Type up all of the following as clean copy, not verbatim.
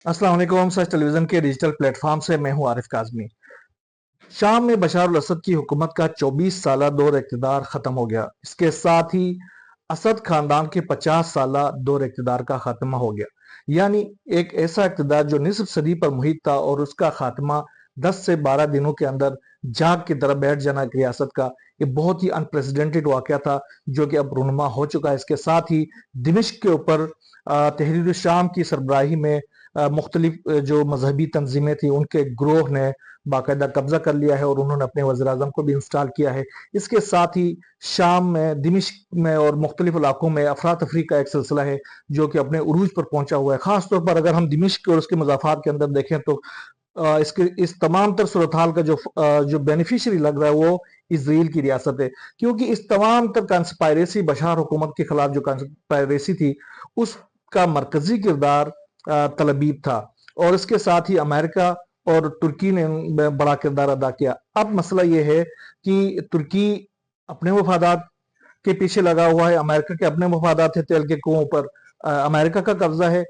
अस्सलाम वालेकुम। सच टेलीविजन के डिजिटल प्लेटफॉर्म से मैं हूं आरिफ काजमी। शाम में बशार अल असद की हुकूमत का 24 साला दौर इक़्तिदार खत्म हो गया। इसके साथ ही असद खानदान के 50 साला दौर इक़्तिदार का खात्मा हो गया। यानी एक ऐसा इक़्तिदार जो निस्फ सदी पर मुहित था और उसका खात्मा 10 से 12 दिनों के अंदर झाग की तरह बैठ जाना एक रियासत का, ये बहुत ही अनप्रेसिडेंटेड वाक़या था जो कि अब रुनुमा हो चुका है। इसके साथ ही दिमिश्क के ऊपर तहरीर शाम की सरबराही में मुख्तलिफ जो मजहबी तंजीमें थी उनके ग्रोह ने बाकायदा कब्जा कर लिया है और उन्होंने अपने वज़ीर आज़म को भी इंस्टॉल किया है। इसके साथ ही शाम में, दिमिश्क में और मुख्तलिफ इलाकों में अफरा तफरी का एक सिलसिला है जो कि अपने उरूज पर पहुंचा हुआ है। खास तौर पर अगर हम दिमिश्क और उसके मज़ाफ़ात के अंदर देखें तो इसके इस तमाम तर सूरत हाल का जो बेनिफिशियरी लग रहा है वो इसराइल की रियासत है, क्योंकि इस तमाम तर कंस्पायरेसी बशार हुकूमत के खिलाफ जो कंस्पायरेसी थी उसका मरकजी किरदार तलबीब था और इसके साथ ही अमेरिका और तुर्की ने बड़ा किरदार अदा किया। अब मसला यह है कि तुर्की अपने मफादात के पीछे लगा हुआ है, अमेरिका के अपने मफादात है, तेल के कुओं पर अमेरिका का कब्जा है।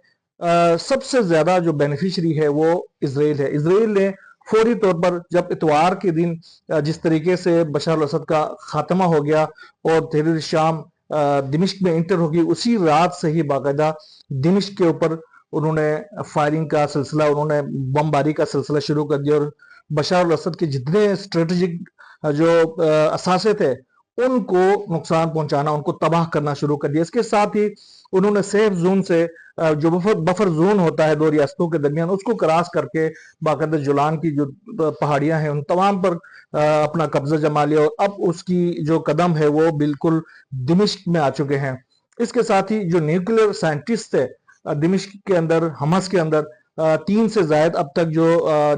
सबसे ज्यादा जो बेनिफिशरी है वो इसराइल है। इसराइल ने फौरी तौर पर जब इतवार के दिन जिस तरीके से बशर अल असद का खात्मा हो गया और तहरीर शाम दिमिश्क में इंटर होगी, उसी रात से ही बाकायदा दिमिश्क के ऊपर उन्होंने फायरिंग का सिलसिला, उन्होंने बमबारी का सिलसिला शुरू कर दिया और बशर अल असद के जितने स्ट्रेटेजिक जो असासे थे उनको नुकसान पहुंचाना, उनको तबाह करना शुरू कर दिया। इसके साथ ही उन्होंने सेफ जोन से जो बफर जोन होता है दो रियासतों के दरमियान, उसको क्रॉस करके बाकायदा जुलान की जो पहाड़ियां हैं उन तमाम पर अपना कब्जा जमा लिया और अब उसकी जो कदम है वो बिल्कुल दिमिश्क में आ चुके हैं। इसके साथ ही जो न्यूक्लियर साइंटिस्ट थे दिमिश्क के अंदर, हमस के अंदर 3 से जायद अब तक जो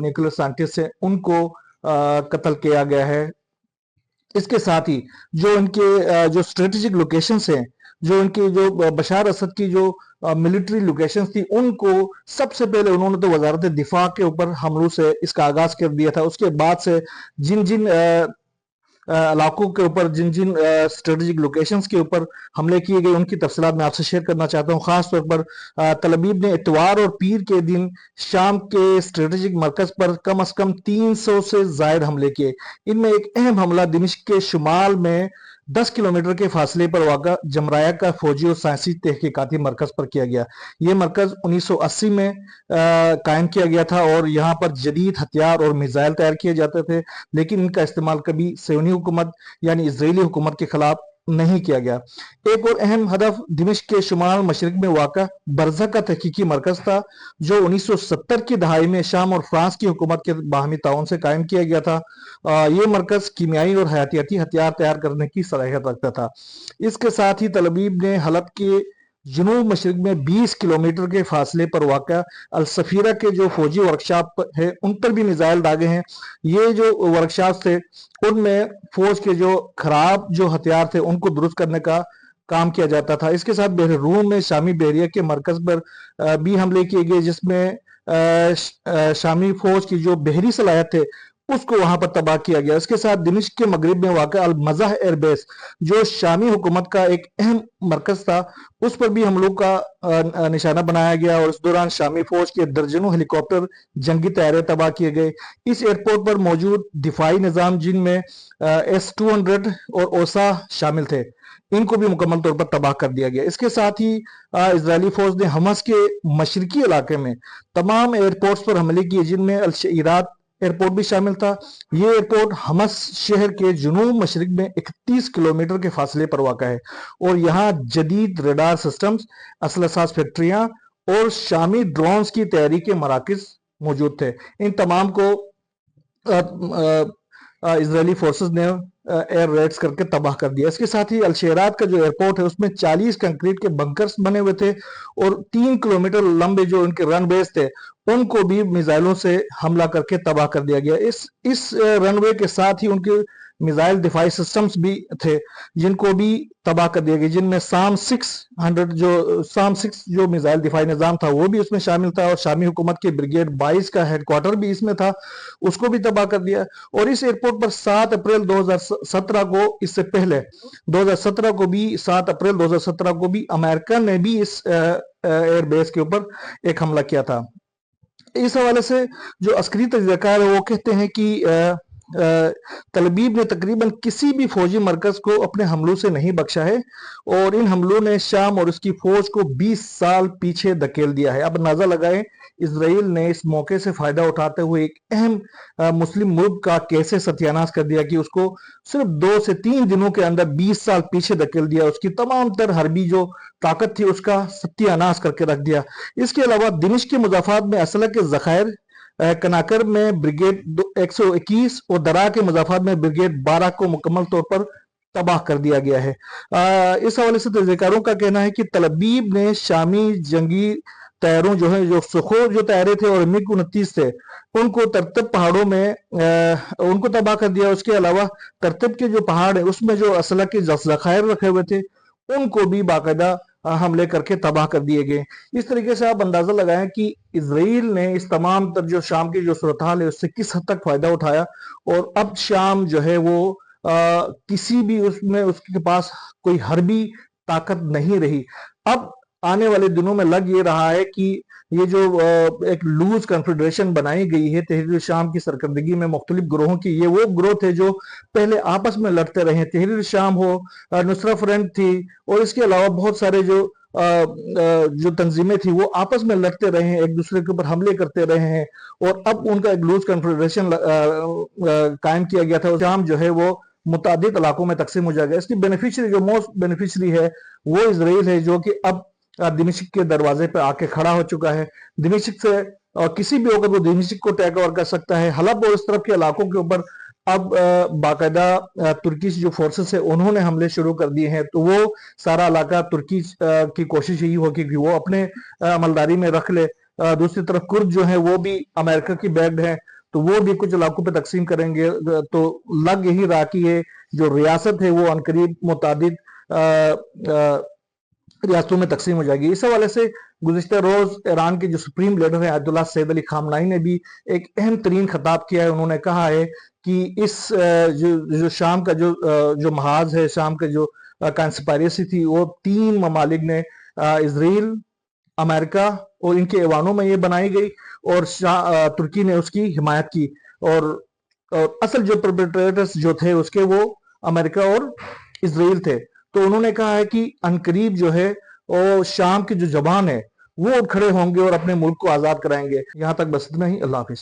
न्यूक्लियर साइंटिस्ट हैं उनको कत्ल किया गया है। इसके साथ ही जो इनके जो स्ट्रेटेजिक लोकेशंस हैं, जो इनके जो बशार असद की जो मिलिट्री लोकेशंस थी, उनको सबसे पहले उन्होंने तो वजारत दिफा के ऊपर हमलों से इसका आगाज कर दिया था। उसके बाद से जिन जिन इलाकों के ऊपर, जिन जिन स्ट्रेटेजिक लोकेशंस के ऊपर हमले किए गए उनकी तफसीलात मैं आपसे शेयर करना चाहता हूँ। खास तौर पर तलबीब ने इतवार और पीर के दिन शाम के स्ट्रेटेजिक मरकज पर कम अज कम 300 से जायद हमले किए। इनमें एक अहम हमला दिमिश्क के शुमाल में 10 किलोमीटर के फासले पर वाक़ा जमराया का फौजी और साइंसी तहकीकाती मरकज पर किया गया। ये मरकज 1980 में कायम किया गया था और यहाँ पर जदीद हथियार और मिसाइल तैयार किए जाते थे, लेकिन इनका इस्तेमाल कभी सयूनी हुकूमत यानी इजरायली हुकूमत के खिलाफ नहीं किया गया। एक और अहम हदफ दिमिश्क के शुमाल मशरक में वाक़ा बरज़ा का तहकीकी मरकज था जो 1970 की दहाई में शाम और फ्रांस की हुकूमत के बाहमी ताउन से कायम किया गया था। ये मरकज कीमियाई और हयातियाती हथियार तैयार करने की सलाहियत रखता था। इसके साथ ही तलबीब ने हलब के जनूब मशरक में 20 किलोमीटर के फासले पर वाक़ा अल सफीरा के जो फौजी वर्कशॉप है उन पर भी मिसाइल दागे हैं। ये जो वर्कशॉप थे उनमें फौज के जो खराब जो हथियार थे उनको दुरुस्त करने का काम किया जाता था। इसके साथ बहरून में शामी बहरिया के मरकज पर भी हमले किए गए, जिसमें शामी फौज की जो बहरी सलाहियत थे उसको वहां पर तबाह किया गया। इसके साथ दिमिश्क के मगरिब में वाक़ा अल मज़ाह एयरबेस जो शामी हुकूमत का एक अहम मरकज था उस पर भी हमलों का निशाना बनाया गया और इस दौरान शामी फौज के दर्जनों हेलीकॉप्टर, जंगी तैयारे तबाह किए गए। इस एयरपोर्ट पर मौजूद दिफाई निज़ाम जिनमें S-200 और ओसा शामिल थे, इनको भी मुकम्मल तौर पर तबाह कर दिया गया। इसके साथ ही इजरायली फौज ने हमस के मशरकी इलाके में तमाम एयरपोर्ट्स पर हमले किए, जिनमें अल-शईरात एयरपोर्ट भी शामिल था। ये एयरपोर्ट हमस शहर के जुनूब मशरक में 31 किलोमीटर के फासले पर वाक़ा है और यहाँ जदीद रडार सिस्टम्स, असलसाज फैक्ट्रियां और शामी ड्रोन्स की तैयारी के मराकज मौजूद थे। इन तमाम को इजरायली फोर्सेस ने एयर रेड्स करके तबाह कर दिया। इसके साथ ही अलशेरात का जो एयरपोर्ट है उसमें 40 कंक्रीट के बंकर्स बने हुए थे और 3 किलोमीटर लंबे जो उनके रनवेज थे उनको भी मिसाइलों से हमला करके तबाह कर दिया गया। इस रनवे के साथ ही उनके मिसाइल दिफाई सिस्टम्स भी थे जिनको भी तबाह कर दिया गया, जिनमें साम 6 जो मिसाइल दिफाई निजाम था वो भी उसमें शामिल था और शामी हुकूमत के ब्रिगेड 22 का हेडक्वार्टर भी इसमें था, उसको भी तबाह कर दिया। और इस एयरपोर्ट पर 7 अप्रैल 2017 को, इससे पहले 2017 को भी 7 अप्रैल 2017 को भी अमेरिका ने भी इस एयरबेस के ऊपर एक हमला किया था। इस हवाले से जो अस्करी तजज़ियाकार है वो कहते हैं कि तलबीब ने तकरीबन किसी भी फौजी मरकज को अपने हमलों से नहीं बख्शा है और इन हमलों ने शाम और उसकी फौज को 20 साल पीछे धकेल दिया है। अब अंदाजा लगाएं इसराइल ने इस मौके से फायदा उठाते हुए एक अहम मुस्लिम मुल्क का कैसे सत्यानाश कर दिया कि उसको सिर्फ 2 से 3 दिनों के अंदर 20 साल पीछे धकेल दिया, उसकी तमाम तर हरबी जो ताकत थी उसका सत्यानाश करके रख दिया। इसके अलावा दिमिश्क के मुजाफात में असलह के जखायर कनाकर में ब्रिगेड 121 और दरा के मुजाफात में ब्रिगेड 12 को मुकम्मल तौर पर तबाह कर दिया गया है। इस हवाले से तजज़ियाकारों का कहना है कि तलबीब ने शामी जंगी तैयारों जो है, जो सुखो जो तैयारे थे और मिग 29 थे, उनको तरतब पहाड़ों में उनको तबाह कर दिया। उसके अलावा तरतब के जो पहाड़ है उसमें जो असला के जखायर रखे हुए थे उनको भी बाकायदा हमले करके तबाह कर दिए गए। इस तरीके से आप अंदाजा लगाएं कि इसराइल ने इस तमाम तर जो शाम की जो सूरत हाल है उससे किस हद तक फायदा उठाया और अब शाम जो है वो किसी भी उसमें उसके पास कोई हरबी ताकत नहीं रही। अब आने वाले दिनों में लग ये रहा है कि ये जो एक लूज कन्फेडरेशन बनाई गई है तहरीर शाम की सरकर्दगी में मुख्तलिफ ग्रोहों की, ये वो ग्रोह थे जो पहले आपस में लड़ते रहे। तहरीर शाम हो, नुसरा फ्रंट थी और इसके अलावा बहुत सारे जो तंजीमें थी वो आपस में लड़ते रहे हैं, एक दूसरे के ऊपर हमले करते रहे हैं और अब उनका एक लूज कन्फेडरेशन कायम किया गया था। शाम जो है वो मुतादिद इलाकों में तकसीम हो जाएगा। इसकी बेनिफिशरी जो मोस्ट बेनिफिशरी है वो इसराइल है, जो कि अब दिमिश्क के दरवाजे पे आके खड़ा हो चुका है। दिमिश्क से किसी भी होकर वो दिमिश्क को टेक ओवर कर सकता है। हलब और इस तरफ के इलाकों के ऊपर अब बाकायदा तुर्की जो फोर्सेस है उन्होंने हमले शुरू कर दिए हैं, तो वो सारा इलाका तुर्की की कोशिश यही होगी कि वो अपने अमलदारी में रख ले। दूसरी तरफ कुर्द जो है वो भी अमेरिका की बैग्ड है, तो वो भी कुछ इलाकों पे तकसीम करेंगे। तो लग यही रहा कि ये जो रियासत है वो अनकरीब मुतादिद रियासतों में तकसीम हो जाएगी। इस हवाले से गुज़िश्ता रोज ईरान के जो सुप्रीम लीडर है आयतुल्लाह सैयद अली खामनाई ने भी एक अहम तरीन खिताब किया है। उन्होंने कहा है कि इस जो शाम का जो महाज है, शाम का जो कंस्पायरेसी थी, वो 3 ममालिक ने इसराइल, अमेरिका और इनके ऐवानों में ये बनाई गई और तुर्की ने उसकी हिमायत की और असल जो परपेट्रेटर्स जो थे उसके वो अमेरिका और इसराइल थे। तो उन्होंने कहा है कि अनकरीब जो है वो शाम के जो जवान है वो खड़े होंगे और अपने मुल्क को आजाद कराएंगे। यहाँ तक बस इतना ही। अल्लाह हाफिज।